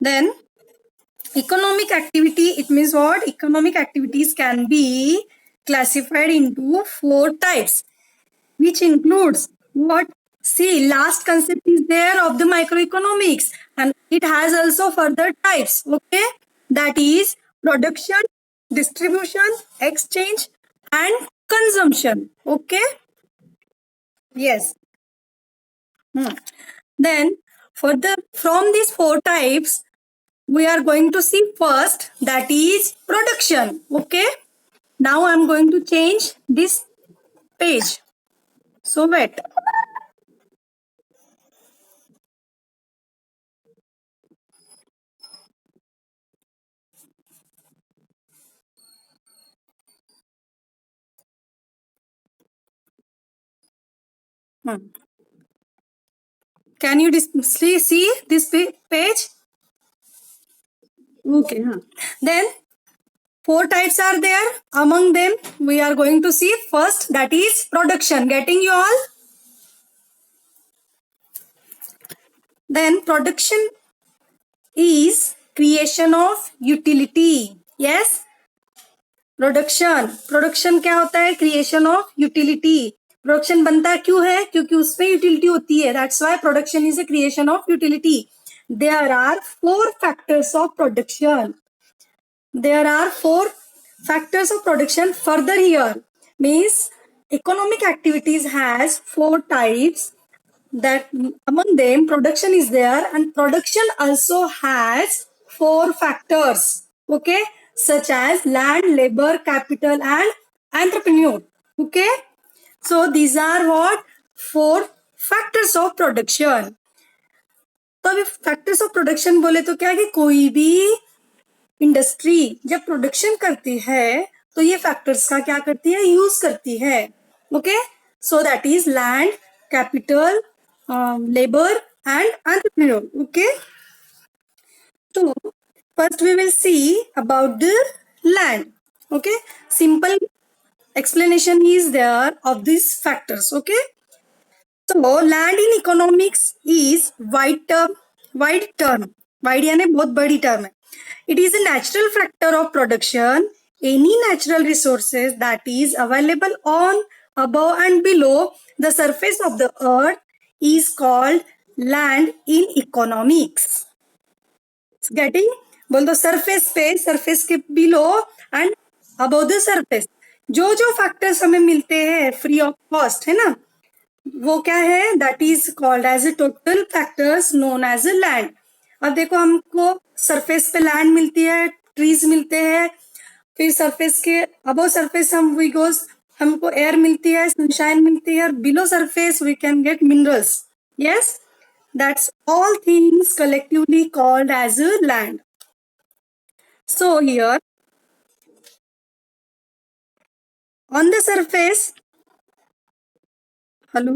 Then economic activity, it means what? Economic activities can be classified into 4 types, which includes what? See, last concept is there of the microeconomics, and it has also further types. Okay, that is production, distribution, exchange, and consumption. Okay, yes. Hmm. Then, from these 4 types, we are going to see first, that is production. Okay, now I'm going to change this page. So wait. Hmm. Can you see this page? Okay. Huh. Then 4 types are there. Among them, we are going to see first, that is production. Getting you all? Then production is creation of utility. Yes. Production क्या होता है? Creation of utility. Production बनता क्यों है? क्योंकि उसमें utility होती है. That's why production is a creation of utility. There are 4 factors of production. There are 4 factors of production further here. Means economic activities has 4 types, that among them production is there, and production also has 4 factors. Okay, such as land, labor, capital, and entrepreneur. Okay, so these are what? 4 factors of production. तो अभी factors of production बोले तो क्या है कि कोई भी industry जब प्रोडक्शन करती है तो ये फैक्टर्स का क्या करती है? यूज करती है. Okay, so that is land, capital, labor, and entrepreneur. Okay, so first we will see about the land. Okay, simple explanation is there of these factors. Okay, so land in economics is wide यानी बहुत बड़ी term है. It is a natural factor of production. Any natural resources that is available on, above, and below the surface of the earth is called land in economics. Getting? बोल दो surface पे, surface के below and above the surface जो जो factors हमें मिलते हैं free of cost, है ना, वो क्या है? That is called as a total factors known as a land. अब देखो, हमको सरफेस पे लैंड मिलती है, ट्रीज मिलते हैं, फिर सरफेस के अबव सरफेस वी गोज, हमको एयर मिलती है, सनशाइन मिलती है, और below surface we can get minerals. Yes, that's all things collectively called as a land. So here on the surface, hello,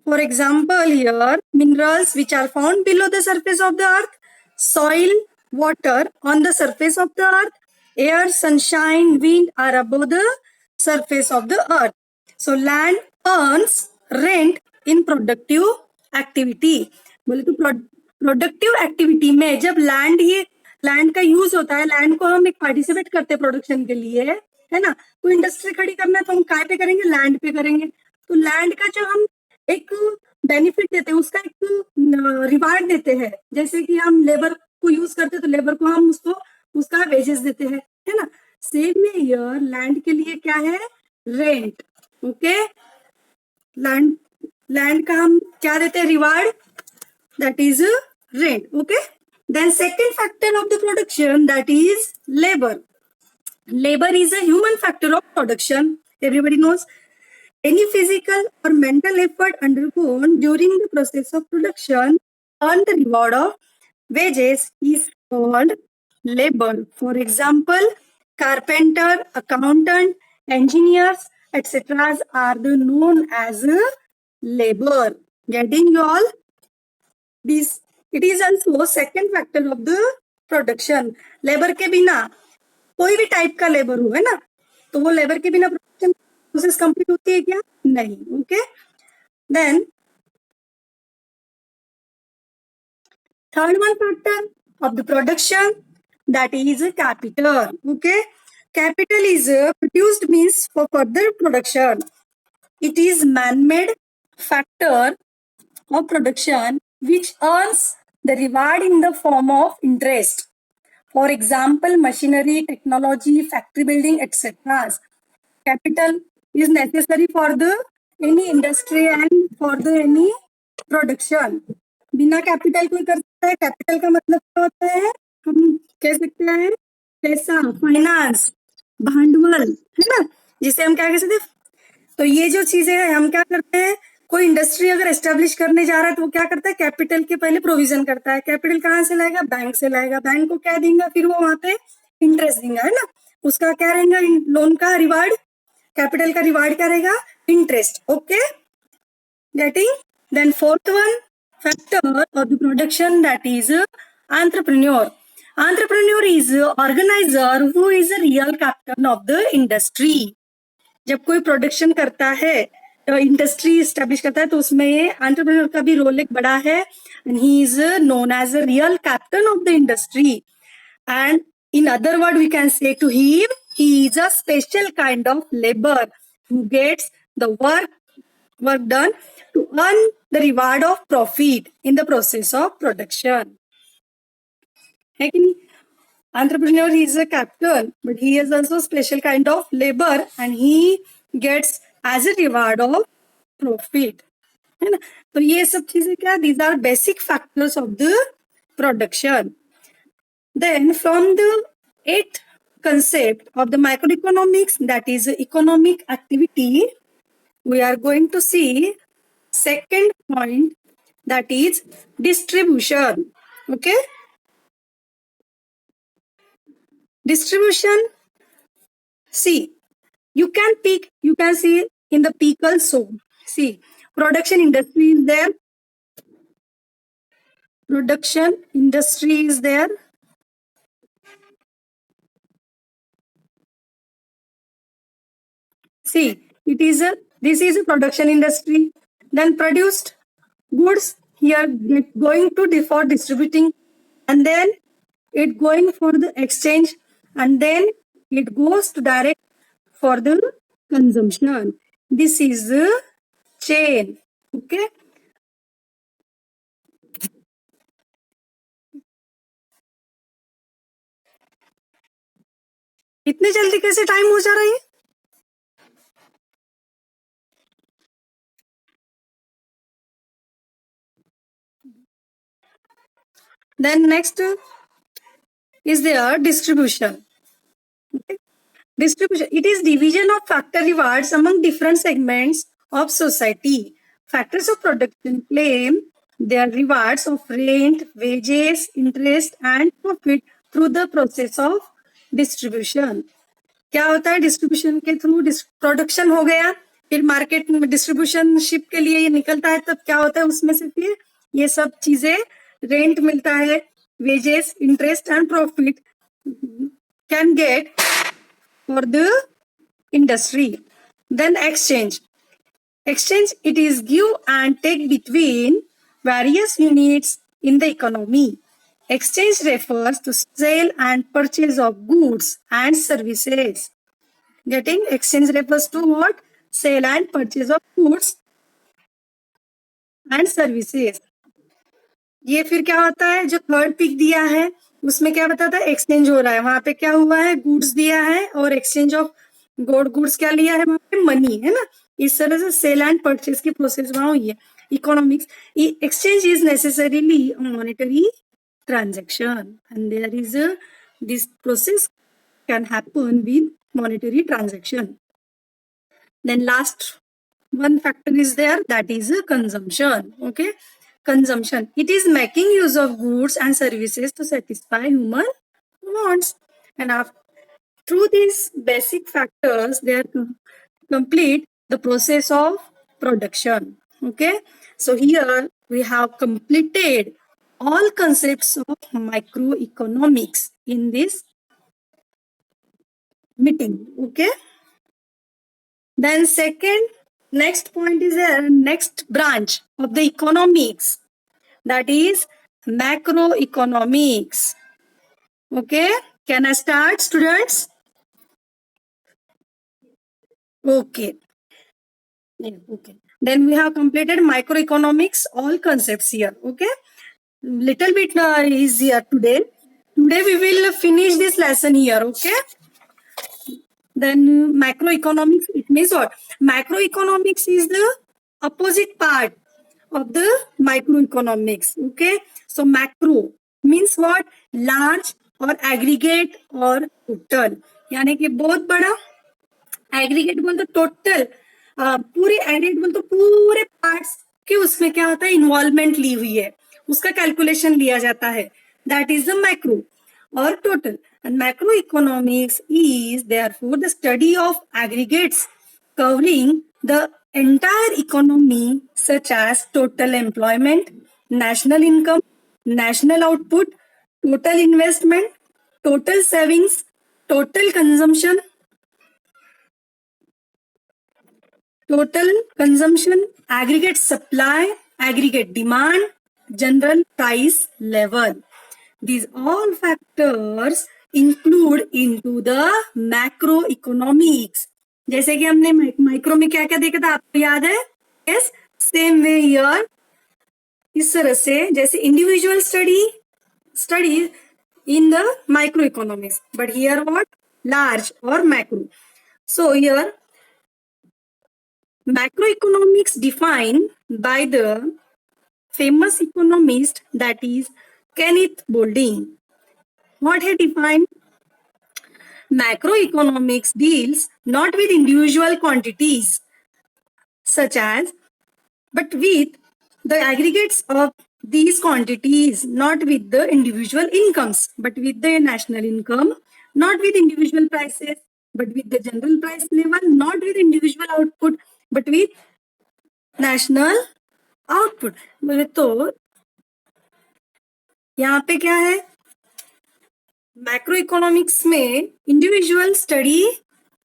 for example, here minerals which are found below the surface of the earth, soil, water on the surface of the earth, air, sunshine, wind are above the surface of the earth. So land earns rent in productive activity. बोले तो productive activity में जब land का use होता है, land को हम एक पार्टिसिपेट करते हैं प्रोडक्शन के लिए, है ना. कोई इंडस्ट्री खड़ी करना है तो हम काय पे करेंगे? लैंड पे करेंगे. तो लैंड का जो हम एक बेनिफिट देते हैं, उसका एक रिवार्ड देते हैं. जैसे कि हम लेबर को यूज करते हैं तो लेबर को हम उसका वेजेस देते हैं, है ना. सेम में ईयर लैंड के लिए क्या है? रेंट. ओके, लैंड का हम क्या देते हैं? Reward. That is rent. Okay, then second factor of the production, that is labour. Labor is a human factor of production. Everybody knows. Any physical or mental effort undergone during the process of production earn the reward of wages is called labor. For example, carpenter, accountant, engineers, etc. are the known as labor. Getting you all? This, it is also second factor of the production. Labor के बिना कोई भी type का labour हो, है ना, तो वो लेबर के बिना प्रोडक्शन प्रोसेस कंप्लीट होती है क्या? नहीं. Okay, then Third one factor of the production, that is capital. Okay, capital is produced means for further production. It is man-made factor of production which earns the reward in the form of interest. For example, machinery, technology, factory building, etc. Capital is necessary for the any industry and for the any production. बिना capital कोई कर सकता है. Capital का मतलब क्या होता है, हम कह सकते हैं पैसा, फाइनेंस, भांडवल, है ना, जिसे हम क्या कह सकते हैं. तो ये जो चीजें हैं, हम क्या करते हैं, कोई इंडस्ट्री अगर एस्टेब्लिश करने जा रहा है तो वो क्या करता है, कैपिटल के पहले प्रोविजन करता है. कैपिटल कहाँ से लाएगा, बैंक से लाएगा. बैंक को क्या देगा, फिर वो वहां पे इंटरेस्ट देगा, है ना. उसका क्या रहेगा, लोन का रिवार्ड, कैपिटल का रिवार्ड क्या रहेगा, interest. Okay, getting. Then fourth one factor of the production, that is entrepreneur. Entrepreneur is organizer who is a real captain of the industry. जब कोई प्रोडक्शन करता है, इंडस्ट्री स्टैब्लिश करता है, तो उसमें एंटरप्रेन्योर का भी रोल एक बड़ा है. And he is known as a real captain of the industry. And in other word we can say to him, he is a special kind of labor who gets the work done to earn the reward of profit in the process of production. है कि नहीं? Entrepreneur, he is a captain, but he is also special kind of labor and he gets as a reward of profit, है ना. तो ये सब चीजें क्या, these are basic factors of the production. Then from the eighth concept of the microeconomics, that is economic activity, we are going to see second point, that is distribution. Okay, distribution. See, you can see in the peak also. See, production industry is there. Production industry is there. See, this is a production industry. Then produced goods here going to for distributing, and then it going for the exchange, and then it goes to direct for the consumption. This is the chain. Okay. इतने जल्दी कैसे time हो जा रहा है. Then next is their distribution. Okay. Distribution, it is division of factor rewards among different segments of society. Factors of production claim their rewards of rent, wages, interest and profit through the process of distribution. क्या होता है, distribution के through production हो गया, फिर market में distribution ship के लिए ये निकलता है, तब क्या होता है उसमें से फिर ये सब चीजें, रेंट मिलता है, wages, interest and profit can get for the industry. Then exchange, it is give and take between various units in the economy. Exchange refers to sale and purchase of goods and services. Getting, exchange refers to what, sale and purchase of goods and services. ये फिर क्या होता है, जो third pick दिया है उसमें क्या बताता है, एक्सचेंज हो रहा है, वहां पे क्या हुआ है, गुड्स दिया है और एक्सचेंज ऑफ गुड्स क्या लिया है, वहां पे मनी, है ना. इस तरह से सेल एंड परचेज की प्रोसेस वहां हुई है. Economics, exchange is necessarily monetary transaction and there is this process can happen with monetary transaction. Then last one factor is there, that is consumption. Okay, consumption, it is making use of goods and services to satisfy human wants, and through these basic factors they are complete the process of production. Okay, so here we have completed all concepts of microeconomics in this meeting. Okay, then next point is a next branch of the economics, that is macroeconomics. Okay, can I start, students? Okay. Yeah, okay. Then we have completed microeconomics, all concepts here. Okay. Little bit is here today. Today we will finish this lesson here. Okay. Then macroeconomics, it means what? Macroeconomics is the opposite part of the microeconomics. Okay. So macro means what? Large or aggregate or total. यानी कि बहुत बड़ा, aggregate बोल तो total, पूरे aggregate बोल तो पूरे पार्ट्स के उसमें क्या होता है, इन्वॉल्वमेंट ली हुई है, उसका कैलकुलेशन लिया जाता है, दैट इज द मैक्रो और total. And macro economics is therefore the study of aggregates covering the entire economy such as total employment, national income, national output, total investment, total savings, total consumption, total consumption, aggregate supply, aggregate demand, general price level. These all factors include into the macroeconomics. जैसे कि हमने micro में क्या क्या देखा था, आपको याद है? Yes, same way here. इस तरह से जैसे individual study in the microeconomics, but here what? Large or macro. So here macroeconomics defined by the famous economist, that is Kenneth Boulding. What he defined? Macroeconomics deals not with individual quantities such as, but with the aggregates of these quantities, not with the individual incomes, but with the national income, not with individual prices, but with the general price level, not with individual output, but with national output. बोले तो यहाँ पे क्या है, macro economics में individual study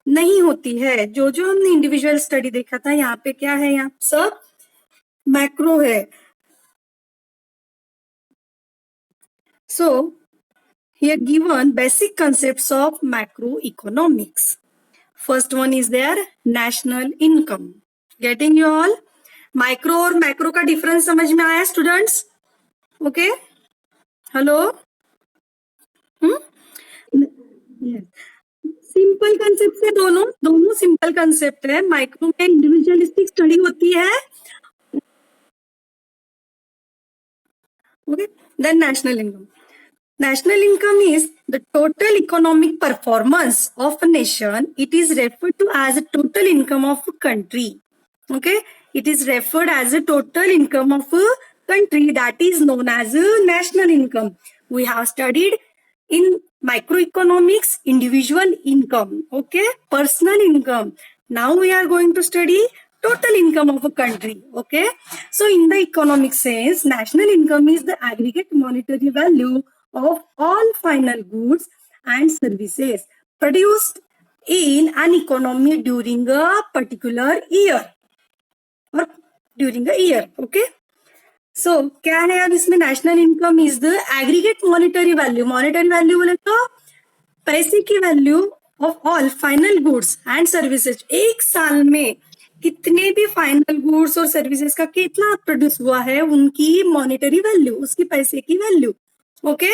नहीं होती है. जो जो हमने इंडिविजुअल स्टडी देखा था, यहाँ पे क्या है, यहाँ सब मैक्रो है. सो here given basic concepts of macroeconomics. First one is their national income. Getting you all? Micro और मैक्रो का डिफरेंस समझ में आया students? Okay, hello. Simple concept है, दोनों दोनों सिंपल कंसेप्ट है. माइक्रो में इंडिविजुअलिस्टिक स्टडी होती है. Okay, then national income. National income is the total economic performance of a nation. It is referred to as a total income of a country. Okay, it is referred as a total income of a country, that is known as a national income. We have studied in microeconomics individual income, okay, personal income. Now we are going to study total income of a country. Okay, so in the economic sense, national income is the aggregate monetary value of all final goods and services produced in an economy during a particular year or during a year. Okay, so क्या है यार इसमें, national income is the aggregate monetary value. Monetary value बोले तो पैसे की value of all final goods and services. एक साल में कितने भी फाइनल गुड्स और सर्विसेज का कितना प्रोड्यूस हुआ है, उनकी मॉनिटरी वैल्यू, उसकी पैसे की वैल्यू. ओके,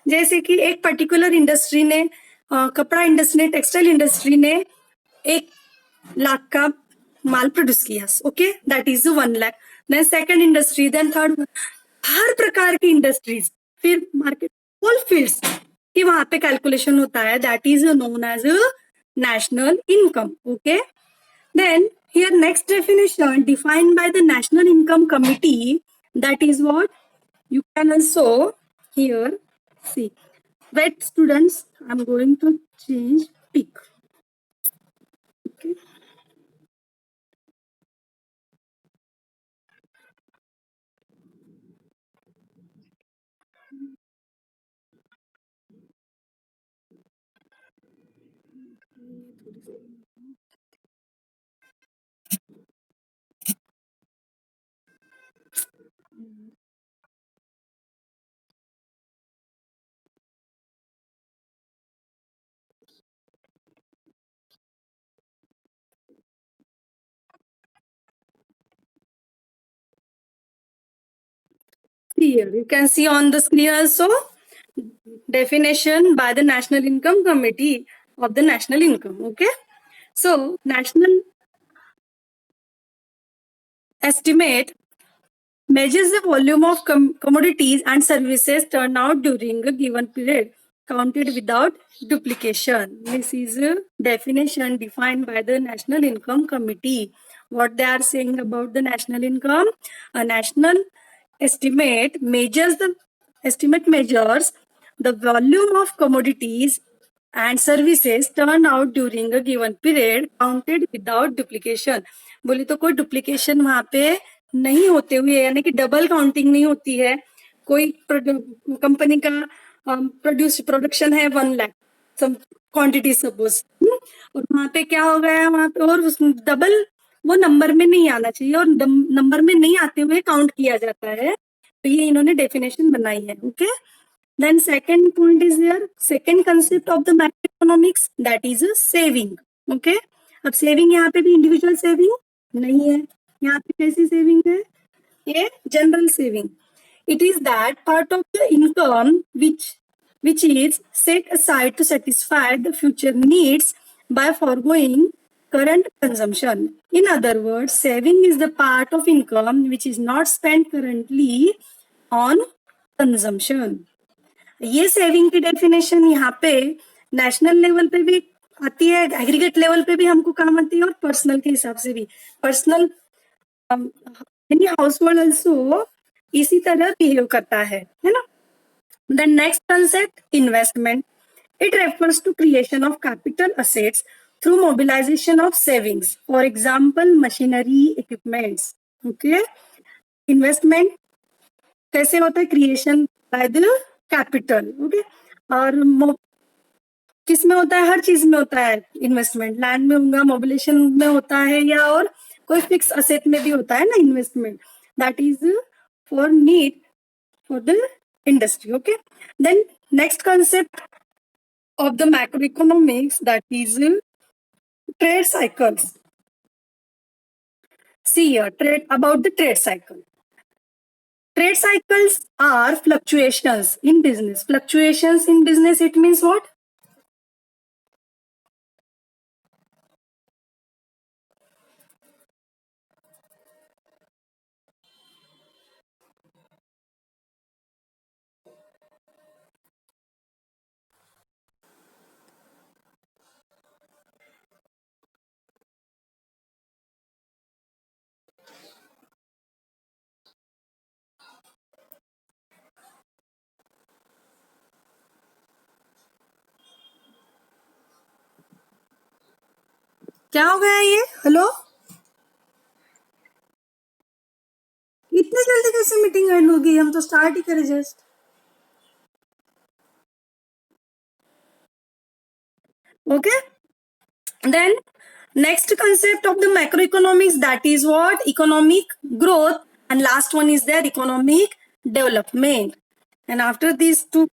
जैसे कि एक पर्टिकुलर इंडस्ट्री ने, कपड़ा इंडस्ट्री ने, टेक्सटाइल इंडस्ट्री ने 1 लाख का माल प्रोड्यूस किया. Okay, that is 1 lakh. Then second industry, then third, हर प्रकार की इंडस्ट्रीज, फिर मार्केट, ऑल फील्ड्स कि वहां पे कैलकुलेशन होता है, that is known as national income. Okay, then here next definition defined by the National Income Committee, that is what you can also here see. Wait students, I'm going to change pick. Okay. Here you can see on the screen also definition by the National Income Committee of the national income. Okay, so national estimate measures the volume of commodities and services turned out during a given period, counted without duplication. This is a definition defined by the National Income Committee. What they are saying about the national income, a national estimate measures the volume of commodities and services turned out during a given period counted without duplication. बोले तो कोई duplication वहां पे नहीं होते हुए, यानी कि डबल काउंटिंग नहीं होती है. कोई कंपनी का प्रोडक्शन है 1 लाख सम क्वांटिटी सपोज, और वहां पे क्या हो गया है, वहां पे और डबल वो नंबर में नहीं आना चाहिए और नंबर में नहीं आते हुए काउंट किया जाता है. तो ये इन्होंने डेफिनेशन बनाई है. Okay, then second point is there, second concept of the macroeconomics, that is a saving. Okay, अब सेविंग यहाँ पे भी इंडिविजुअल सेविंग नहीं है, यहाँ पे कैसी सेविंग है, ये general saving. It is that part of the income which is set aside to satisfy the future needs by foregoing current consumption. In other words, saving is the part of income which is not spent currently on consumption. ये saving की definition यहाँ पे national level पे भी आती है, aggregate level पे भी हमको काम आती है, और पर्सनल के हिसाब से भी. पर्सनल यानी हाउस होल्ड ऑल्सो इसी तरह बिहेव करता है ना. Then next concept, investment. It refers to creation of capital assets through mobilisation of savings, for example machinery equipments. Okay, investment कैसे होता है, creation by the capital. Okay, और किस में होता है, हर चीज में होता है इन्वेस्टमेंट. लैंड में होगा, मोबिलेशन में होता है, या और कोई फिक्स असेट में भी होता है ना investment. That is for need for the industry. Okay, then next concept of the macro economics, that is trade cycles. See here, trade about the trade cycle. Trade cycles are fluctuations in business. Fluctuations in business, it means what? क्या हो गया ये, hello, इतने जल्दी कैसे meeting and होगी, हम तो स्टार्ट ही करें just. Okay, then next concept of the macroeconomics, that is what, economic growth, and last one is there, economic development. And after these two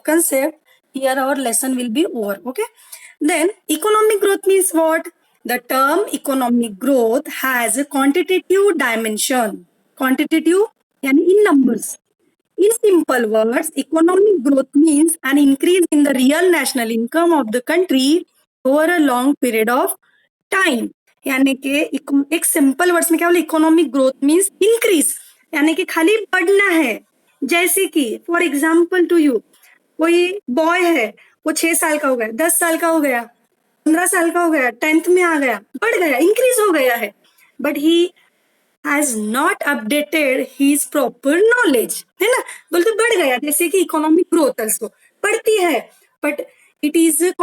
concept, here our lesson will be over. Okay, then economic growth means what? The term economic growth has a quantitative dimension. Quantitative yani in numbers. In simple words, economic growth means an increase in the real national income of the country over a long period of time. यानी कि एक simple words में क्या बोले, economic growth means increase, यानी कि खाली बढ़ना है. जैसे कि फॉर एग्जाम्पल टू यू, कोई बॉय है, वो 6 साल का हो गया, 10 साल का हो गया, 15 साल का हो गया, 10th में आ गया, बढ़ गया, इंक्रीज हो गया है, but he has not updated his proper knowledge, है ना. बोलते बढ़ गया, जैसे कि इकोनॉमिक ग्रोथ ऑल्सो बढ़ती है, बट इट इज